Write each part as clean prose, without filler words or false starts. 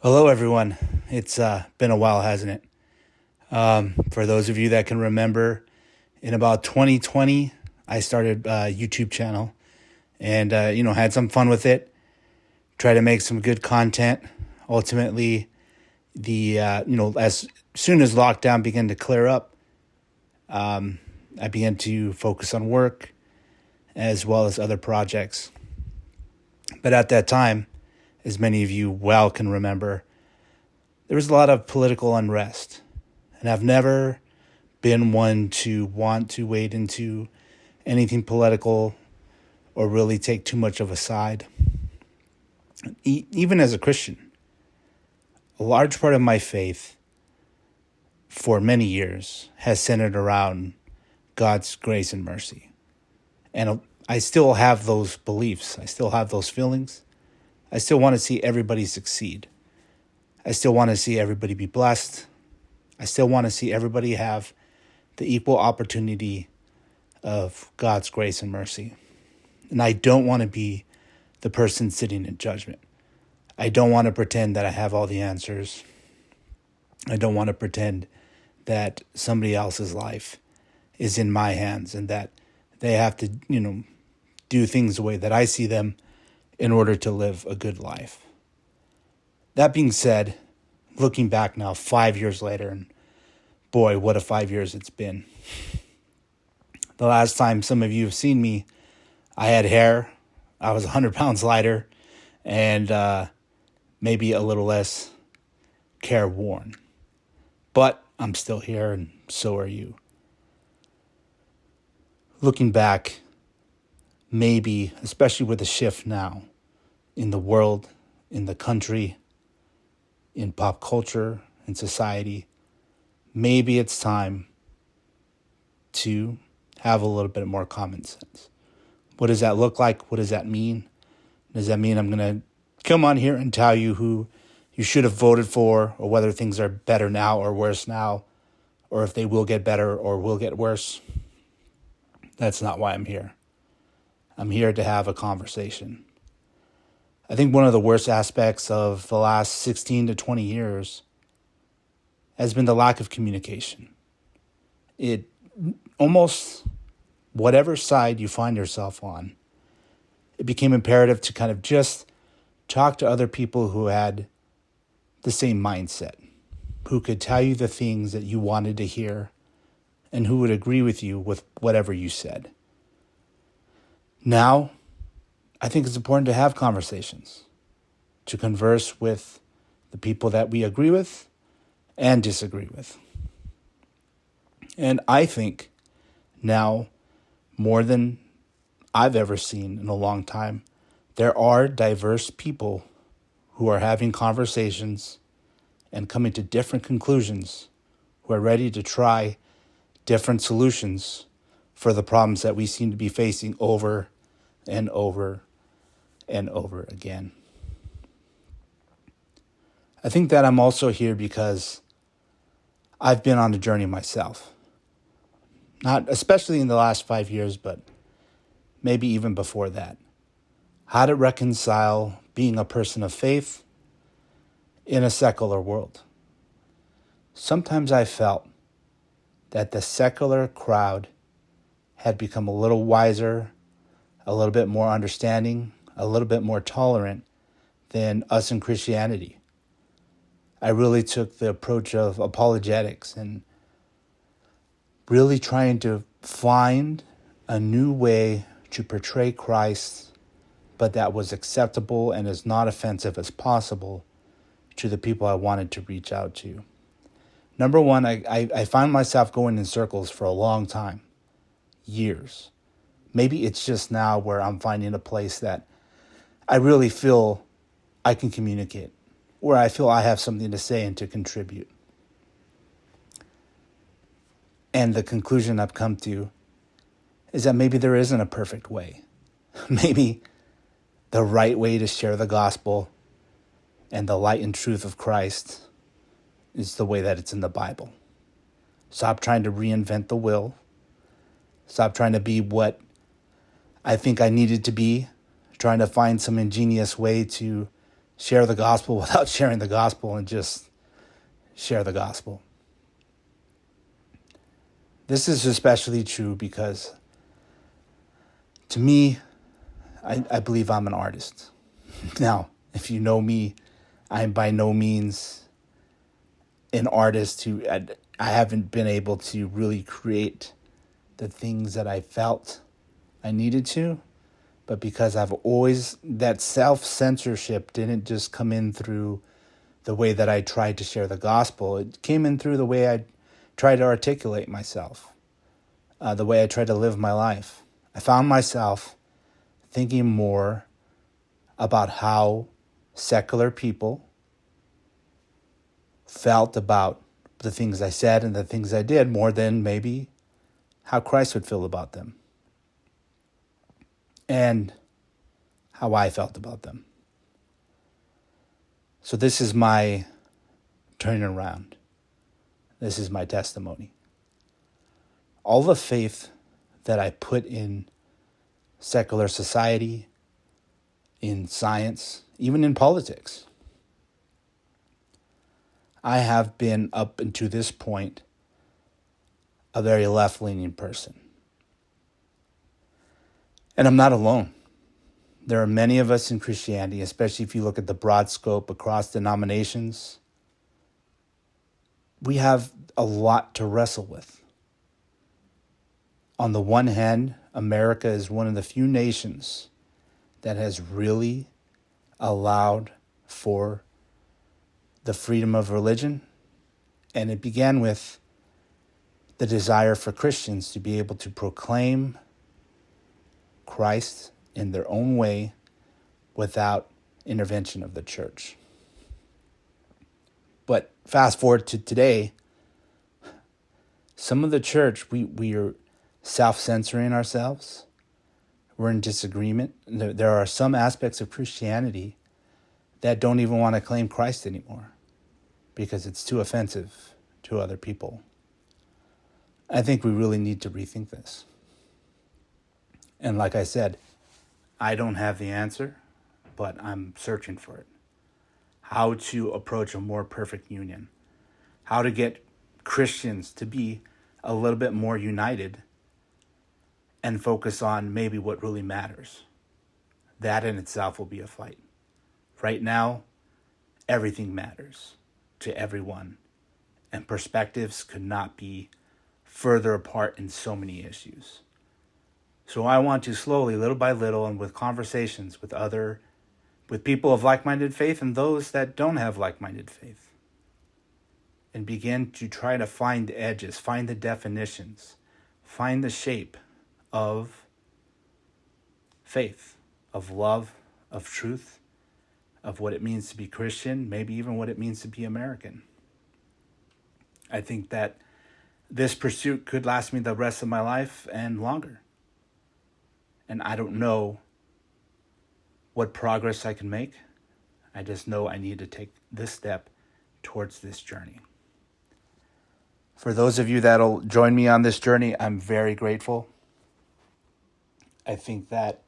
Hello, everyone. It's been a while, hasn't it? For those of you that can remember, in about 2020, I started a YouTube channel and, had some fun with it, tried to make some good content. Ultimately, as soon as lockdown began to clear up, I began to focus on work as well as other projects. But at that time, as many of you well can remember, there was a lot of political unrest. And I've never been one to want to wade into anything political or really take too much of a side. Even as a Christian, a large part of my faith for many years has centered around God's grace and mercy. And I still have those beliefs. I still have those feelings. I still want to see everybody succeed. I still want to see everybody be blessed. I still want to see everybody have the equal opportunity of God's grace and mercy. And I don't want to be the person sitting in judgment. I don't want to pretend that I have all the answers. I don't want to pretend that somebody else's life is in my hands and that they have to, do things the way that I see them in order to live a good life. That being said, looking back now 5 years later, and boy, what a 5 years it's been. The last time some of you have seen me, I had hair, I was 100 pounds lighter, and maybe a little less careworn. But I'm still here, and so are you. Looking back, maybe, especially with the shift now in the world, in the country, in pop culture, in society, maybe it's time to have a little bit more common sense. What does that look like? What does that mean? Does that mean I'm going to come on here and tell you who you should have voted for, or whether things are better now or worse now, or if they will get better or will get worse? That's not why I'm here. I'm here to have a conversation. I think one of the worst aspects of the last 16 to 20 years has been the lack of communication. It almost, whatever side you find yourself on, it became imperative to kind of just talk to other people who had the same mindset, who could tell you the things that you wanted to hear, and who would agree with you with whatever you said. Now, I think it's important to have conversations, to converse with the people that we agree with and disagree with. And I think now, more than I've ever seen in a long time, there are diverse people who are having conversations and coming to different conclusions, who are ready to try different solutions for the problems that we seem to be facing over and over and over again. I think that I'm also here because I've been on a journey myself. Not especially in the last 5 years, but maybe even before that. How to reconcile being a person of faith in a secular world. Sometimes I felt that the secular crowd had become a little wiser, a little bit more understanding, a little bit more tolerant than us in Christianity. I really took the approach of apologetics and really trying to find a new way to portray Christ, but that was acceptable and as not offensive as possible to the people I wanted to reach out to. Number one, I found myself going in circles for a long time, years. Maybe it's just now where I'm finding a place that I really feel I can communicate, where I feel I have something to say and to contribute. And the conclusion I've come to is that maybe there isn't a perfect way. Maybe the right way to share the gospel and the light and truth of Christ is the way that it's in the Bible. Stop trying to reinvent the wheel. Stop trying to be what I think I needed to be, trying to find some ingenious way to share the gospel without sharing the gospel and just share the gospel. This is especially true because, to me, I believe I'm an artist. Now, if you know me, I'm by no means an artist I haven't been able to really create the things that I felt I needed to, but because that self-censorship didn't just come in through the way that I tried to share the gospel. It came in through the way I tried to articulate myself, the way I tried to live my life. I found myself thinking more about how secular people felt about the things I said and the things I did more than maybe how Christ would feel about them and how I felt about them. So this is my turning around. This is my testimony. All the faith that I put in secular society, in science, even in politics, I have been, up until this point, a very left-leaning person. And I'm not alone. There are many of us in Christianity, especially if you look at the broad scope across denominations. We have a lot to wrestle with. On the one hand, America is one of the few nations that has really allowed for the freedom of religion. And it began with the desire for Christians to be able to proclaim Christ in their own way without intervention of the church. But fast forward to today, some of the church, we are self-censoring ourselves. We're in disagreement. There are some aspects of Christianity that don't even want to claim Christ anymore because it's too offensive to other people. I think we really need to rethink this. And like I said, I don't have the answer, but I'm searching for it. How to approach a more perfect union. How to get Christians to be a little bit more united and focus on maybe what really matters. That in itself will be a fight. Right now, everything matters to everyone, and perspectives could not be further apart in so many issues. So I want to slowly, little by little, and with conversations with people of like-minded faith and those that don't have like-minded faith, and begin to try to find the edges, find the definitions, find the shape of faith, of love, of truth, of what it means to be Christian, maybe even what it means to be American. I think that this pursuit could last me the rest of my life and longer. And I don't know what progress I can make. I just know I need to take this step towards this journey. For those of you that'll join me on this journey, I'm very grateful. I think that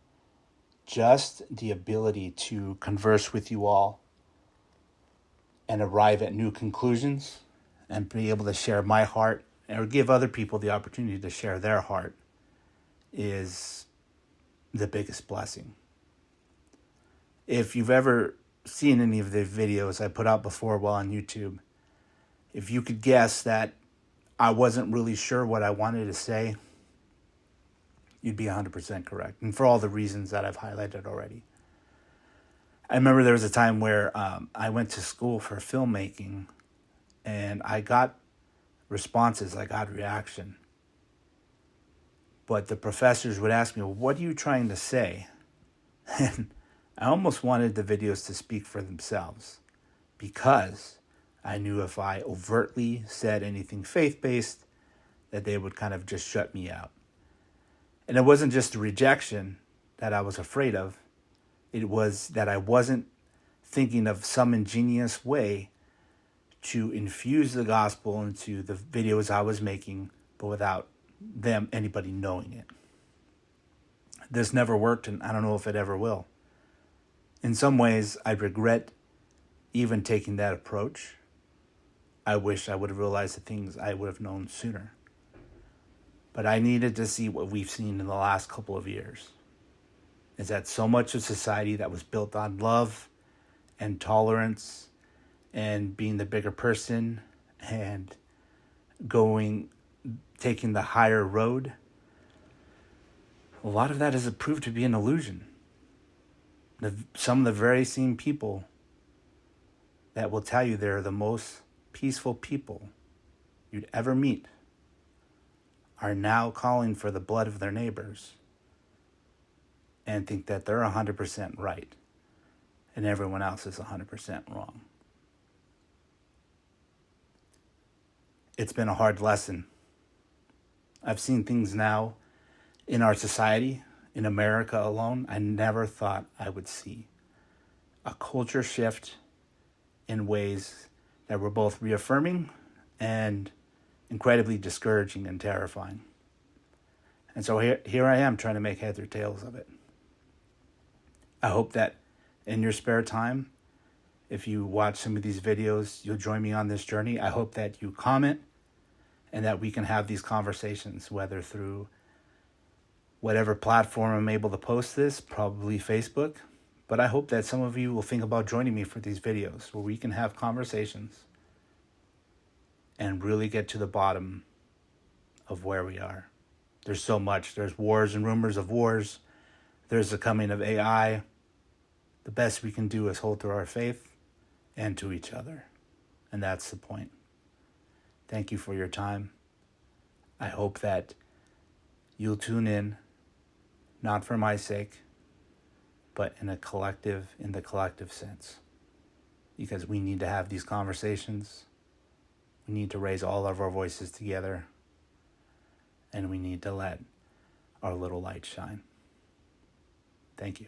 just the ability to converse with you all and arrive at new conclusions and be able to share my heart or give other people the opportunity to share their heart is the biggest blessing. If you've ever seen any of the videos I put out before while on YouTube, if you could guess that I wasn't really sure what I wanted to say, you'd be 100% correct. And for all the reasons that I've highlighted already. I remember there was a time where I went to school for filmmaking and I got responses, I got reaction. But the professors would ask me, well, what are you trying to say? And I almost wanted the videos to speak for themselves because I knew if I overtly said anything faith-based, that they would kind of just shut me out. And it wasn't just a rejection that I was afraid of. It was that I wasn't thinking of some ingenious way to infuse the gospel into the videos I was making, but without anybody knowing it. This never worked, and I don't know if it ever will. In some ways, I regret even taking that approach, I wish I would have realized the things I would have known sooner. But I needed to see what we've seen in the last couple of years. Is that so much of society that was built on love and tolerance and being the bigger person and taking the higher road, a lot of that has proved to be an illusion. Some of the very same people that will tell you they're the most peaceful people you'd ever meet are now calling for the blood of their neighbors and think that they're 100% right and everyone else is 100% wrong. It's been a hard lesson. I've seen things now in our society, in America alone, I never thought I would see. A culture shift in ways that were both reaffirming and incredibly discouraging and terrifying. And so here I am trying to make heads or tails of it. I hope that in your spare time, if you watch some of these videos, you'll join me on this journey. I hope that you comment and that we can have these conversations, whether through whatever platform I'm able to post this, probably Facebook. But I hope that some of you will think about joining me for these videos where we can have conversations and really get to the bottom of where we are. There's so much. There's wars and rumors of wars. There's the coming of AI. The best we can do is hold to our faith and to each other. And that's the point. Thank you for your time. I hope that you'll tune in, not for my sake, but in the collective sense. Because we need to have these conversations. We need to raise all of our voices together. And we need to let our little light shine. Thank you.